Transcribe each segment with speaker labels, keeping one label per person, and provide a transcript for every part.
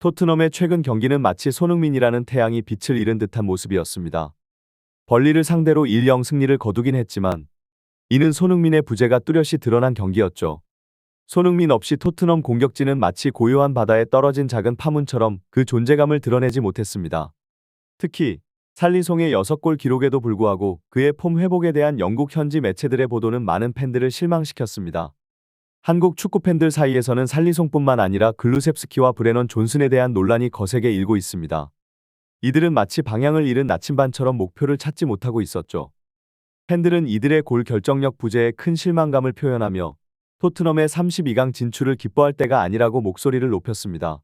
Speaker 1: 토트넘의 최근 경기는 마치 손흥민이라는 태양이 빛을 잃은 듯한 모습이었습니다. 벌리를 상대로 1-0 승리를 거두긴 했지만 이는 손흥민의 부재가 뚜렷이 드러난 경기였죠. 손흥민 없이 토트넘 공격진은 마치 고요한 바다에 떨어진 작은 파문처럼 그 존재감을 드러내지 못했습니다. 특히 살리송의 6골 기록에도 불구하고 그의 폼 회복에 대한 영국 현지 매체들의 보도는 많은 팬들을 실망시켰습니다. 한국 축구 팬들 사이에서는 살리송뿐만 아니라 글루셉스키와 브레넌 존슨에 대한 논란이 거세게 일고 있습니다. 이들은 마치 방향을 잃은 나침반처럼 목표를 찾지 못하고 있었죠. 팬들은 이들의 골 결정력 부재에 큰 실망감을 표현하며 토트넘의 32강 진출을 기뻐할 때가 아니라고 목소리를 높였습니다.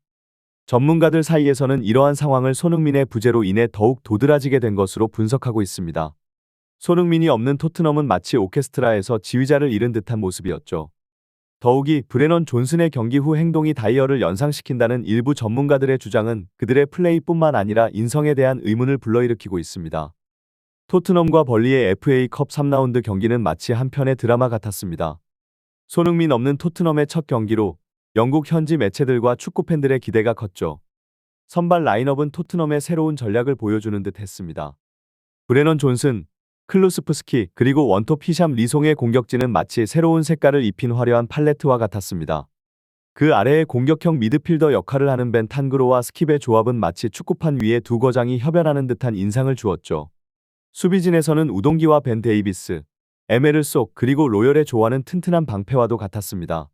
Speaker 1: 전문가들 사이에서는 이러한 상황을 손흥민의 부재로 인해 더욱 도드라지게 된 것으로 분석하고 있습니다. 손흥민이 없는 토트넘은 마치 오케스트라에서 지휘자를 잃은 듯한 모습이었죠. 더욱이 브레넌 존슨의 경기 후 행동이 다이어를 연상시킨다는 일부 전문가들의 주장은 그들의 플레이뿐만 아니라 인성에 대한 의문을 불러일으키고 있습니다. 토트넘과 벌리의 FA컵 3라운드 경기는 마치 한 편의 드라마 같았습니다. 손흥민 없는 토트넘의 첫 경기로 영국 현지 매체들과 축구팬들의 기대가 컸죠. 선발 라인업은 토트넘의 새로운 전략을 보여주는 듯 했습니다. 브레넌 존슨, 클루스프스키 그리고 원톱 히샴 리송의 공격진은 마치 새로운 색깔을 입힌 화려한 팔레트와 같았습니다. 그 아래의 공격형 미드필더 역할을 하는 벤 탄그로와 스킵의 조합은 마치 축구판 위에 두 거장이 협연하는 듯한 인상을 주었죠. 수비진에서는 우동기와 벤 데이비스, 에메르 속 그리고 로열의 조화는 튼튼한 방패와도 같았습니다.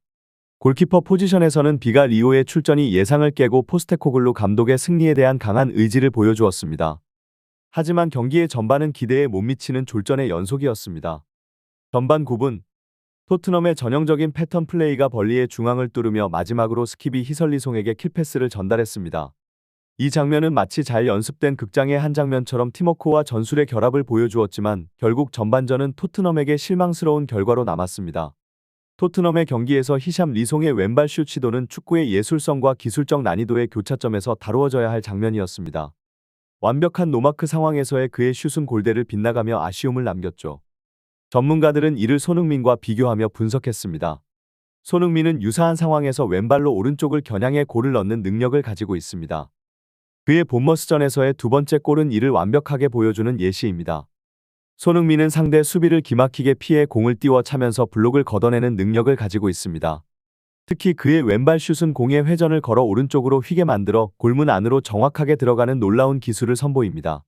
Speaker 1: 골키퍼 포지션에서는 비가 리오의 출전이 예상을 깨고 포스테코글루 감독의 승리에 대한 강한 의지를 보여주었습니다. 하지만 경기의 전반은 기대에 못 미치는 졸전의 연속이었습니다. 전반 9분, 토트넘의 전형적인 패턴 플레이가 벌리의 중앙을 뚫으며 마지막으로 스킵이 히설리송에게 킬패스를 전달했습니다. 이 장면은 마치 잘 연습된 극장의 한 장면처럼 팀워크와 전술의 결합을 보여주었지만 결국 전반전은 토트넘에게 실망스러운 결과로 남았습니다. 토트넘의 경기에서 히샴 리송의 왼발 슛 시도는 축구의 예술성과 기술적 난이도의 교차점에서 다루어져야 할 장면이었습니다. 완벽한 노마크 상황에서의 그의 슛은 골대를 빗나가며 아쉬움을 남겼죠. 전문가들은 이를 손흥민과 비교하며 분석했습니다. 손흥민은 유사한 상황에서 왼발로 오른쪽을 겨냥해 골을 넣는 능력을 가지고 있습니다. 그의 본머스전에서의 두 번째 골은 이를 완벽하게 보여주는 예시입니다. 손흥민은 상대 수비를 기막히게 피해 공을 띄워 차면서 블록을 걷어내는 능력을 가지고 있습니다. 특히 그의 왼발 슛은 공의 회전을 걸어 오른쪽으로 휘게 만들어 골문 안으로 정확하게 들어가는 놀라운 기술을 선보입니다.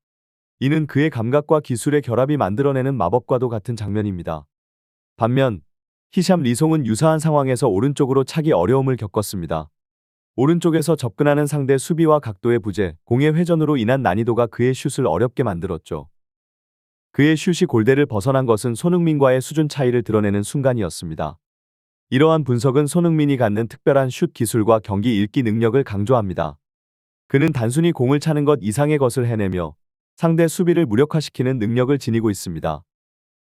Speaker 1: 이는 그의 감각과 기술의 결합이 만들어내는 마법과도 같은 장면입니다. 반면 히샴 리송은 유사한 상황에서 오른쪽으로 차기 어려움을 겪었습니다. 오른쪽에서 접근하는 상대 수비와 각도의 부재, 공의 회전으로 인한 난이도가 그의 슛을 어렵게 만들었죠. 그의 슛이 골대를 벗어난 것은 손흥민과의 수준 차이를 드러내는 순간이었습니다. 이러한 분석은 손흥민이 갖는 특별한 슛 기술과 경기 읽기 능력을 강조합니다. 그는 단순히 공을 차는 것 이상의 것을 해내며 상대 수비를 무력화시키는 능력을 지니고 있습니다.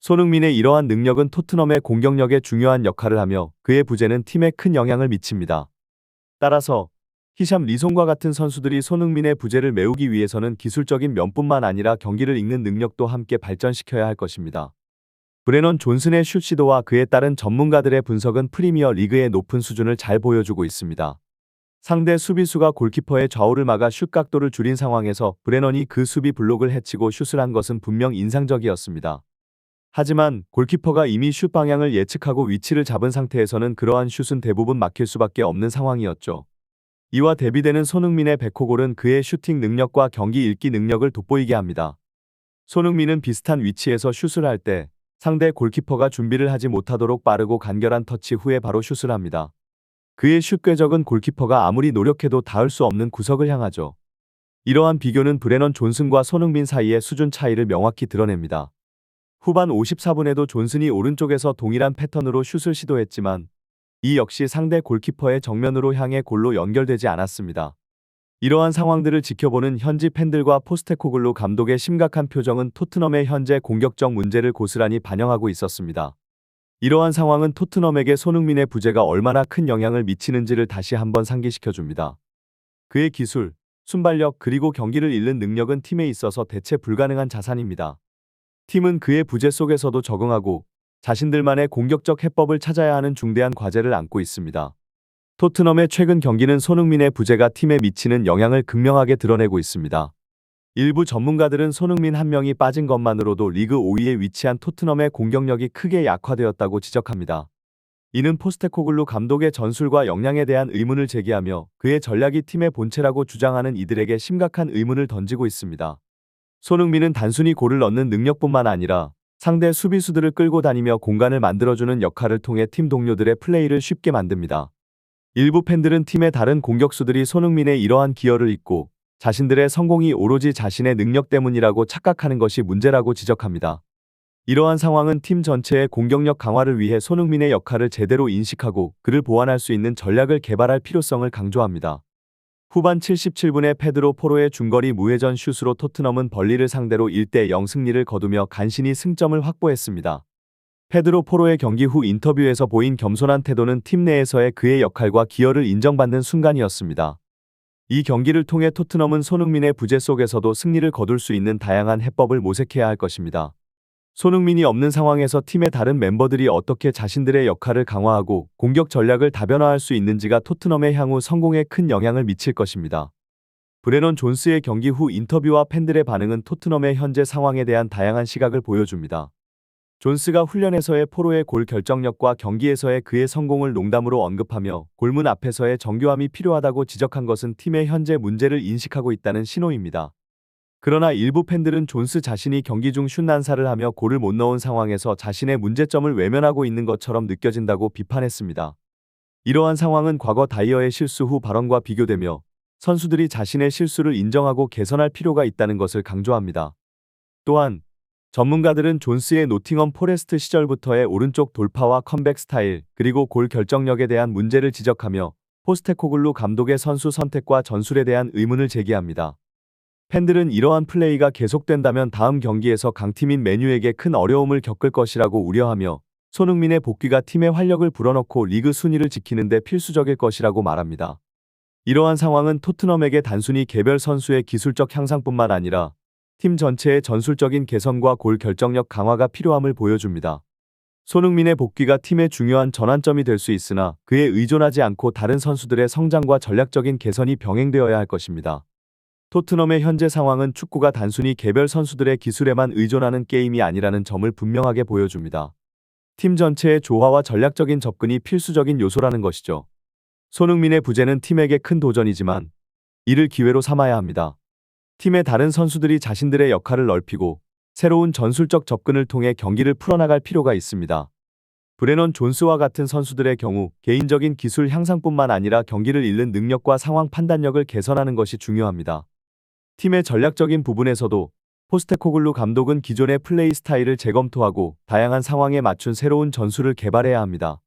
Speaker 1: 손흥민의 이러한 능력은 토트넘의 공격력에 중요한 역할을 하며 그의 부재는 팀에 큰 영향을 미칩니다. 따라서 히샴 리송과 같은 선수들이 손흥민의 부재를 메우기 위해서는 기술적인 면뿐만 아니라 경기를 읽는 능력도 함께 발전시켜야 할 것입니다. 브레넌 존슨의 슛 시도와 그에 따른 전문가들의 분석은 프리미어 리그의 높은 수준을 잘 보여주고 있습니다. 상대 수비수가 골키퍼의 좌우를 막아 슛 각도를 줄인 상황에서 브레넌이 그 수비 블록을 해치고 슛을 한 것은 분명 인상적이었습니다. 하지만 골키퍼가 이미 슛 방향을 예측하고 위치를 잡은 상태에서는 그러한 슛은 대부분 막힐 수밖에 없는 상황이었죠. 이와 대비되는 손흥민의 백호골은 그의 슈팅 능력과 경기 읽기 능력을 돋보이게 합니다. 손흥민은 비슷한 위치에서 슛을 할 때 상대 골키퍼가 준비를 하지 못하도록 빠르고 간결한 터치 후에 바로 슛을 합니다. 그의 슛 궤적은 골키퍼가 아무리 노력해도 닿을 수 없는 구석을 향하죠. 이러한 비교는 브레넌 존슨과 손흥민 사이의 수준 차이를 명확히 드러냅니다. 후반 54분에도 존슨이 오른쪽에서 동일한 패턴으로 슛을 시도했지만 이 역시 상대 골키퍼의 정면으로 향해 골로 연결되지 않았습니다. 이러한 상황들을 지켜보는 현지 팬들과 포스테코글루 감독의 심각한 표정은 토트넘의 현재 공격적 문제를 고스란히 반영하고 있었습니다. 이러한 상황은 토트넘에게 손흥민의 부재가 얼마나 큰 영향을 미치는지를 다시 한번 상기시켜줍니다. 그의 기술, 순발력 그리고 경기를 읽는 능력은 팀에 있어서 대체 불가능한 자산입니다. 팀은 그의 부재 속에서도 적응하고 자신들만의 공격적 해법을 찾아야 하는 중대한 과제를 안고 있습니다. 토트넘의 최근 경기는 손흥민의 부재가 팀에 미치는 영향을 극명하게 드러내고 있습니다. 일부 전문가들은 손흥민 한 명이 빠진 것만으로도 리그 5위에 위치한 토트넘의 공격력이 크게 약화되었다고 지적합니다. 이는 포스테코글루 감독의 전술과 역량에 대한 의문을 제기하며 그의 전략이 팀의 본체라고 주장하는 이들에게 심각한 의문을 던지고 있습니다. 손흥민은 단순히 골을 넣는 능력뿐만 아니라 상대 수비수들을 끌고 다니며 공간을 만들어주는 역할을 통해 팀 동료들의 플레이를 쉽게 만듭니다. 일부 팬들은 팀의 다른 공격수들이 손흥민의 이러한 기여를 잊고 자신들의 성공이 오로지 자신의 능력 때문이라고 착각하는 것이 문제라고 지적합니다. 이러한 상황은 팀 전체의 공격력 강화를 위해 손흥민의 역할을 제대로 인식하고 그를 보완할 수 있는 전략을 개발할 필요성을 강조합니다. 후반 77분에 페드로 포로의 중거리 무회전 슛으로 토트넘은 벌리를 상대로 1대0 승리를 거두며 간신히 승점을 확보했습니다. 페드로 포로의 경기 후 인터뷰에서 보인 겸손한 태도는 팀 내에서의 그의 역할과 기여를 인정받는 순간이었습니다. 이 경기를 통해 토트넘은 손흥민의 부재 속에서도 승리를 거둘 수 있는 다양한 해법을 모색해야 할 것입니다. 손흥민이 없는 상황에서 팀의 다른 멤버들이 어떻게 자신들의 역할을 강화하고 공격 전략을 다변화할 수 있는지가 토트넘의 향후 성공에 큰 영향을 미칠 것입니다. 브레넌 존스의 경기 후 인터뷰와 팬들의 반응은 토트넘의 현재 상황에 대한 다양한 시각을 보여줍니다. 존스가 훈련에서의 포로의 골 결정력과 경기에서의 그의 성공을 농담으로 언급하며 골문 앞에서의 정교함이 필요하다고 지적한 것은 팀의 현재 문제를 인식하고 있다는 신호입니다. 그러나 일부 팬들은 존스 자신이 경기 중 슛 난사를 하며 골을 못 넣은 상황에서 자신의 문제점을 외면하고 있는 것처럼 느껴진다고 비판했습니다. 이러한 상황은 과거 다이어의 실수 후 발언과 비교되며 선수들이 자신의 실수를 인정하고 개선할 필요가 있다는 것을 강조합니다. 또한 전문가들은 존스의 노팅엄 포레스트 시절부터의 오른쪽 돌파와 컴백 스타일, 그리고 골 결정력에 대한 문제를 지적하며 포스테코글루 감독의 선수 선택과 전술에 대한 의문을 제기합니다. 팬들은 이러한 플레이가 계속된다면 다음 경기에서 강팀인 맨유에게 큰 어려움을 겪을 것이라고 우려하며 손흥민의 복귀가 팀의 활력을 불어넣고 리그 순위를 지키는 데 필수적일 것이라고 말합니다. 이러한 상황은 토트넘에게 단순히 개별 선수의 기술적 향상뿐만 아니라 팀 전체의 전술적인 개선과 골 결정력 강화가 필요함을 보여줍니다. 손흥민의 복귀가 팀의 중요한 전환점이 될 수 있으나 그에 의존하지 않고 다른 선수들의 성장과 전략적인 개선이 병행되어야 할 것입니다. 토트넘의 현재 상황은 축구가 단순히 개별 선수들의 기술에만 의존하는 게임이 아니라는 점을 분명하게 보여줍니다. 팀 전체의 조화와 전략적인 접근이 필수적인 요소라는 것이죠. 손흥민의 부재는 팀에게 큰 도전이지만 이를 기회로 삼아야 합니다. 팀의 다른 선수들이 자신들의 역할을 넓히고 새로운 전술적 접근을 통해 경기를 풀어나갈 필요가 있습니다. 브레넌 존스와 같은 선수들의 경우 개인적인 기술 향상뿐만 아니라 경기를 읽는 능력과 상황 판단력을 개선하는 것이 중요합니다. 팀의 전략적인 부분에서도 포스테코글루 감독은 기존의 플레이 스타일을 재검토하고 다양한 상황에 맞춘 새로운 전술을 개발해야 합니다.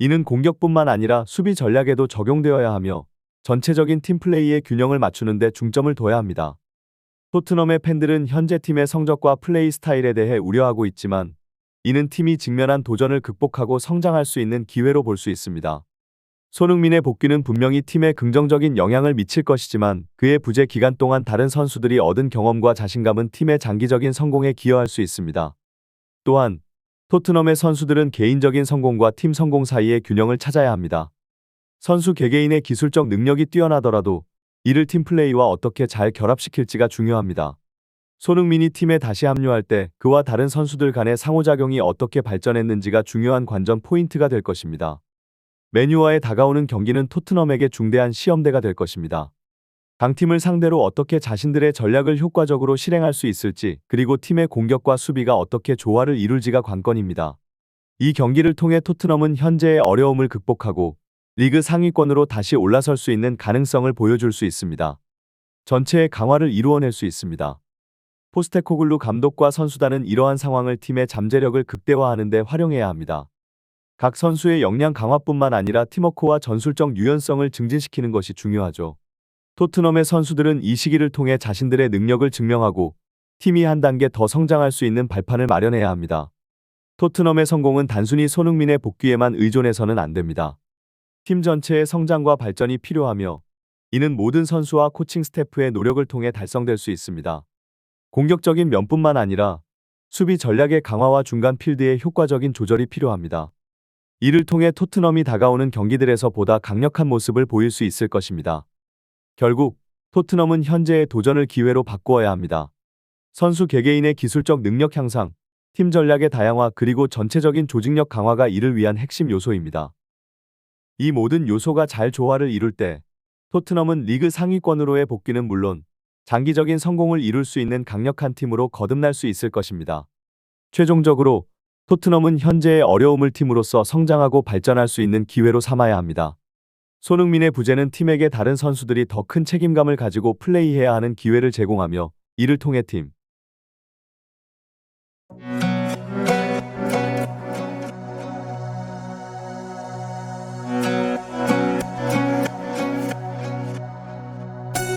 Speaker 1: 이는 공격뿐만 아니라 수비 전략에도 적용되어야 하며 전체적인 팀 플레이의 균형을 맞추는 데 중점을 둬야 합니다. 토트넘의 팬들은 현재 팀의 성적과 플레이 스타일에 대해 우려하고 있지만 이는 팀이 직면한 도전을 극복하고 성장할 수 있는 기회로 볼 수 있습니다. 손흥민의 복귀는 분명히 팀에 긍정적인 영향을 미칠 것이지만 그의 부재 기간 동안 다른 선수들이 얻은 경험과 자신감은 팀의 장기적인 성공에 기여할 수 있습니다. 또한 토트넘의 선수들은 개인적인 성공과 팀 성공 사이의 균형을 찾아야 합니다. 선수 개개인의 기술적 능력이 뛰어나더라도 이를 팀 플레이와 어떻게 잘 결합시킬지가 중요합니다. 손흥민이 팀에 다시 합류할 때 그와 다른 선수들 간의 상호작용이 어떻게 발전했는지가 중요한 관전 포인트가 될 것입니다. 맨유와의 다가오는 경기는 토트넘에게 중대한 시험대가 될 것입니다. 강팀을 상대로 어떻게 자신들의 전략을 효과적으로 실행할 수 있을지, 그리고 팀의 공격과 수비가 어떻게 조화를 이룰지가 관건입니다. 이 경기를 통해 토트넘은 현재의 어려움을 극복하고 리그 상위권으로 다시 올라설 수 있는 가능성을 보여줄 수 있습니다. 전체의 강화를 이루어낼 수 있습니다. 포스테코글루 감독과 선수단은 이러한 상황을 팀의 잠재력을 극대화하는 데 활용해야 합니다. 각 선수의 역량 강화뿐만 아니라 팀워크와 전술적 유연성을 증진시키는 것이 중요하죠. 토트넘의 선수들은 이 시기를 통해 자신들의 능력을 증명하고 팀이 한 단계 더 성장할 수 있는 발판을 마련해야 합니다. 토트넘의 성공은 단순히 손흥민의 복귀에만 의존해서는 안 됩니다. 팀 전체의 성장과 발전이 필요하며 이는 모든 선수와 코칭 스태프의 노력을 통해 달성될 수 있습니다. 공격적인 면뿐만 아니라 수비 전략의 강화와 중간 필드의 효과적인 조절이 필요합니다. 이를 통해 토트넘이 다가오는 경기들에서 보다 강력한 모습을 보일 수 있을 것입니다. 결국 토트넘은 현재의 도전을 기회로 바꾸어야 합니다. 선수 개개인의 기술적 능력 향상, 팀 전략의 다양화 그리고 전체적인 조직력 강화가 이를 위한 핵심 요소입니다. 이 모든 요소가 잘 조화를 이룰 때 토트넘은 리그 상위권으로의 복귀는 물론 장기적인 성공을 이룰 수 있는 강력한 팀으로 거듭날 수 있을 것입니다. 최종적으로 토트넘은 현재의 어려움을 팀으로서 성장하고 발전할 수 있는 기회로 삼아야 합니다. 손흥민의 부재는 팀에게 다른 선수들이 더 큰 책임감을 가지고 플레이해야 하는 기회를 제공하며 이를 통해 팀